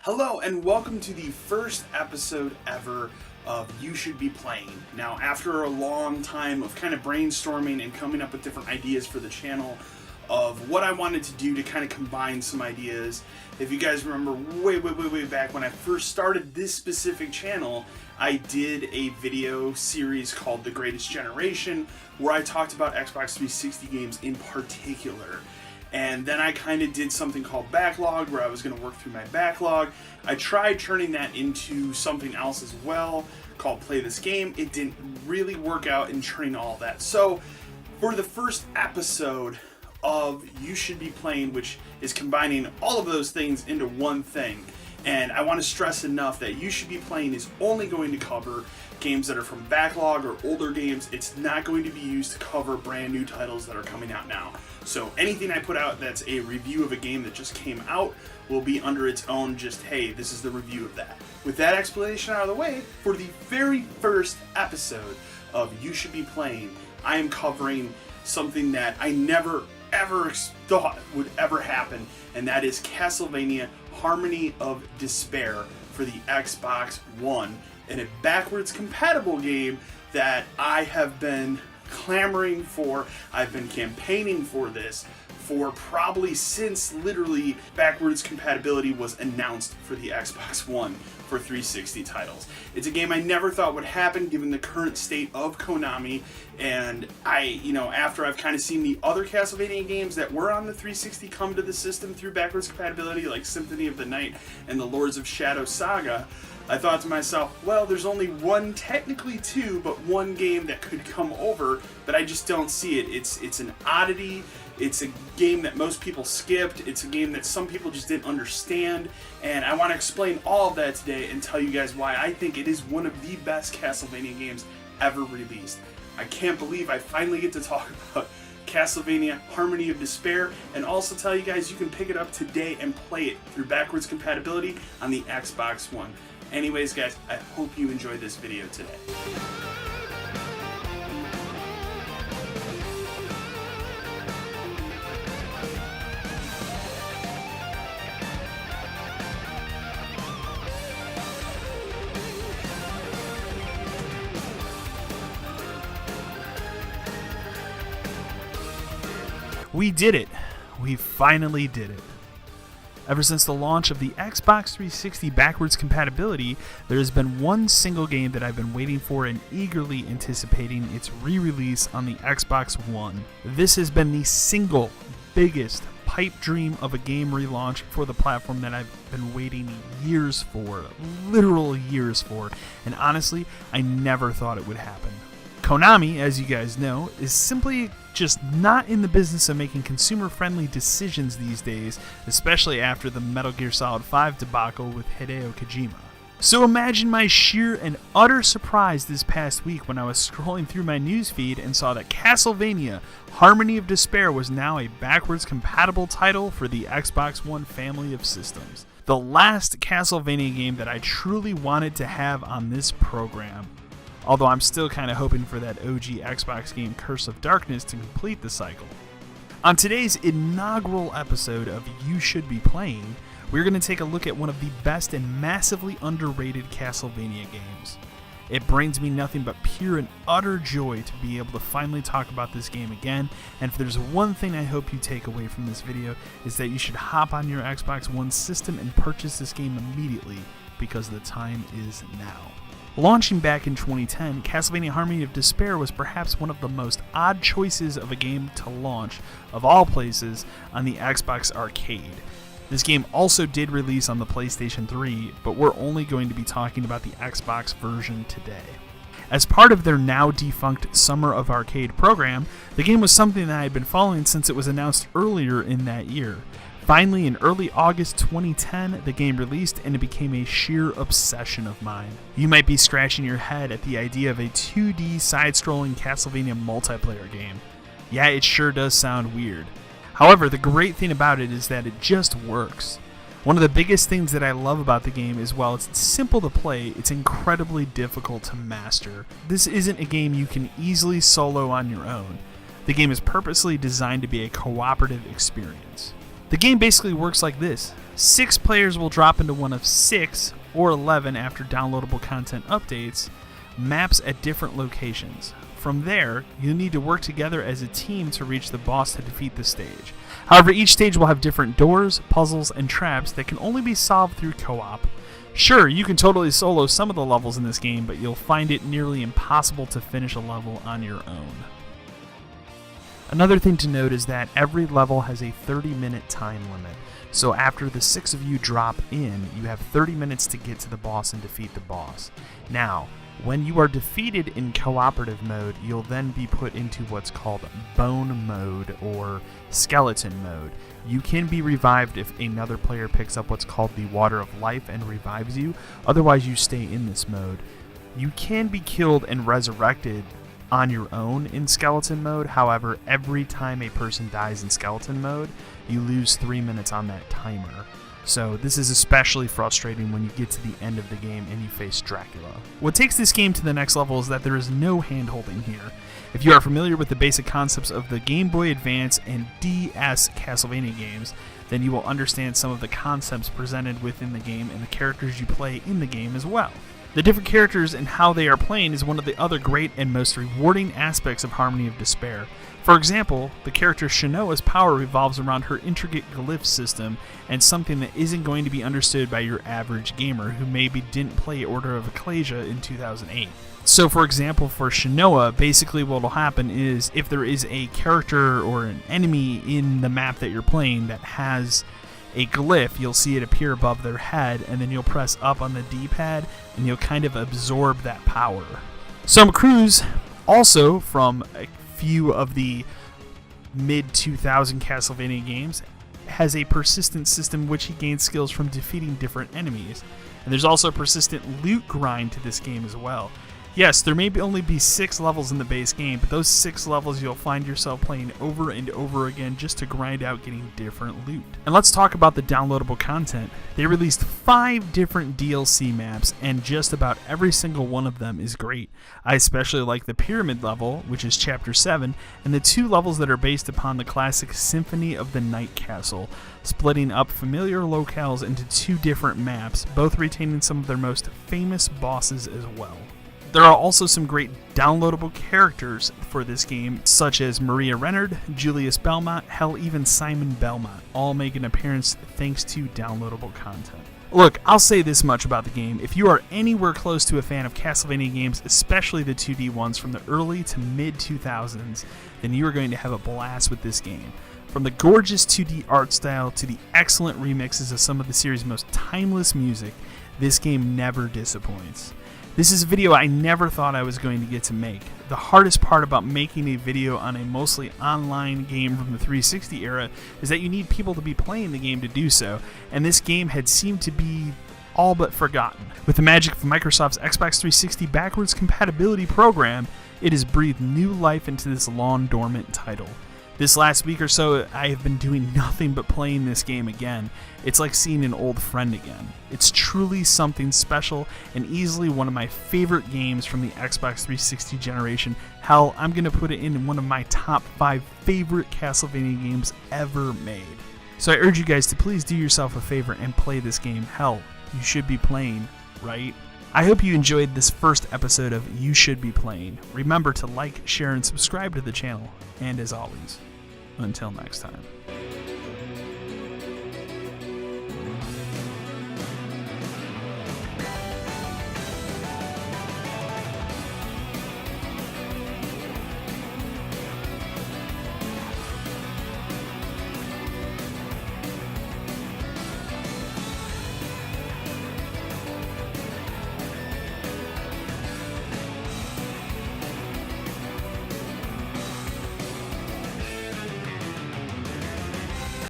Hello and welcome to the first episode ever of You Should Be Playing. Now, after a long time of kind of brainstorming and coming up with different ideas for the channel of what I wanted to do to kind of combine some ideas, if you guys remember way back when I first started this specific channel, I did a video series called The Greatest Generation where I talked about Xbox 360 games in particular. And then I kind of did something called Backlog, where I was going to work through my backlog. I tried turning that into something else as well, called Play This Game. It didn't really work out in turning all that. So, for the first episode of You Should Be Playing, which is combining all of those things into one thing, and I want to stress enough that You Should Be Playing is only going to cover games that are from backlog or older games. It's not going to be used to cover brand new titles that are coming out now. So anything I put out that's a review of a game that just came out will be under its own, just, hey, this is the review of that. With that explanation out of the way, for the very first episode of You Should Be Playing, I am covering something that I never ever thought would ever happen, and that is Castlevania Harmony of Despair for the Xbox One, and a backwards compatible game that I have been clamoring for. I've been campaigning for this for probably since literally backwards compatibility was announced for the Xbox One for 360 titles. It's a game I never thought would happen given the current state of Konami, and after I've kind of seen the other Castlevania games that were on the 360 come to the system through backwards compatibility, like Symphony of the Night and the Lords of Shadow Saga, I thought to myself, well, there's only one, technically two, but one game that could come over, but I just don't see it. It's an oddity. It's a game that most people skipped. It's a game that some people just didn't understand, and I want to explain all of that today and tell you guys why I think it is one of the best Castlevania games ever released. I can't believe I finally get to talk about Castlevania Harmony of Despair, and also tell you guys you can pick it up today and play it through backwards compatibility on the Xbox One. Anyways, guys, I hope you enjoyed this video today. We did it. We finally did it. Ever since the launch of the Xbox 360 backwards compatibility, there has been one single game that I've been waiting for and eagerly anticipating its re-release on the Xbox One. This has been the single biggest pipe dream of a game relaunch for the platform that I've been waiting years for, literal years for, and honestly, I never thought it would happen. Konami, as you guys know, is simply just not in the business of making consumer-friendly decisions these days, especially after the Metal Gear Solid 5 debacle with Hideo Kojima. So imagine my sheer and utter surprise this past week when I was scrolling through my newsfeed and saw that Castlevania Harmony of Despair was now a backwards compatible title for the Xbox One family of systems. The last Castlevania game that I truly wanted to have on this program. Although I'm still kind of hoping for that OG Xbox game Curse of Darkness to complete the cycle. On today's inaugural episode of You Should Be Playing, we're going to take a look at one of the best and massively underrated Castlevania games. It brings me nothing but pure and utter joy to be able to finally talk about this game again, and if there's one thing I hope you take away from this video is that you should hop on your Xbox One system and purchase this game immediately, because the time is now. Launching back in 2010, Castlevania Harmony of Despair was perhaps one of the most odd choices of a game to launch, of all places, on the Xbox Arcade. This game also did release on the PlayStation 3, but we're only going to be talking about the Xbox version today. As part of their now defunct Summer of Arcade program, the game was something that I had been following since it was announced earlier in that year. Finally, in early August 2010, the game released and it became a sheer obsession of mine. You might be scratching your head at the idea of a 2D side-scrolling Castlevania multiplayer game. Yeah, it sure does sound weird. However, the great thing about it is that it just works. One of the biggest things that I love about the game is while it's simple to play, it's incredibly difficult to master. This isn't a game you can easily solo on your own. The game is purposely designed to be a cooperative experience. The game basically works like this. 6 players will drop into one of 6 or 11 after downloadable content updates, maps at different locations. From there, you'll need to work together as a team to reach the boss to defeat the stage. However, each stage will have different doors, puzzles, and traps that can only be solved through co-op. Sure, you can totally solo some of the levels in this game, but you'll find it nearly impossible to finish a level on your own. Another thing to note is that every level has a 30-minute time limit. So after the 6 of you drop in, you have 30 minutes to get to the boss and defeat the boss. Now, when you are defeated in cooperative mode, you'll then be put into what's called bone mode or skeleton mode. You can be revived if another player picks up what's called the Water of Life and revives you. Otherwise, you stay in this mode. You can be killed and resurrected on your own in skeleton mode. However, every time a person dies in skeleton mode, you lose 3 minutes on that timer. So this is especially frustrating when you get to the end of the game and you face Dracula. What takes this game to the next level is that there is no hand-holding here. If you are familiar with the basic concepts of the Game Boy Advance and DS Castlevania games, then you will understand some of the concepts presented within the game and the characters you play in the game as well. The different characters and how they are playing is one of the other great and most rewarding aspects of Harmony of Despair. For example, the character Shanoa's power revolves around her intricate glyph system and something that isn't going to be understood by your average gamer who maybe didn't play Order of Ecclesia in 2008. So for example, for Shanoa, basically what will happen is if there is a character or an enemy in the map that you're playing that has a glyph, you'll see it appear above their head, and then you'll press up on the D-pad and you'll kind of absorb that power. Some Cruz, also from a few of the mid-2000 Castlevania games, has a persistent system which he gains skills from defeating different enemies. And there's also a persistent loot grind to this game as well. Yes, there may only be 6 levels in the base game, but those 6 levels you'll find yourself playing over and over again just to grind out getting different loot. And let's talk about the downloadable content. They released 5 different DLC maps, and just about every single one of them is great. I especially like the Pyramid level, which is Chapter 7, and the 2 levels that are based upon the classic Symphony of the Night Castle, splitting up familiar locales into 2 different maps, both retaining some of their most famous bosses as well. There are also some great downloadable characters for this game, such as Maria Rennard, Julius Belmont, hell, even Simon Belmont, all make an appearance thanks to downloadable content. Look, I'll say this much about the game. If you are anywhere close to a fan of Castlevania games, especially the 2D ones from the early to mid-2000s, then you are going to have a blast with this game. From the gorgeous 2D art style to the excellent remixes of some of the series' most timeless music, this game never disappoints. This is a video I never thought I was going to get to make. The hardest part about making a video on a mostly online game from the 360 era is that you need people to be playing the game to do so, and this game had seemed to be all but forgotten. With the magic of Microsoft's Xbox 360 Backwards Compatibility program, it has breathed new life into this long-dormant title. This last week or so, I have been doing nothing but playing this game again. It's like seeing an old friend again. It's truly something special and easily one of my favorite games from the Xbox 360 generation. Hell, I'm going to put it in one of my top 5 favorite Castlevania games ever made. So I urge you guys to please do yourself a favor and play this game. Hell, you should be playing, right? I hope you enjoyed this first episode of You Should Be Playing. Remember to like, share, and subscribe to the channel. And as always, until next time.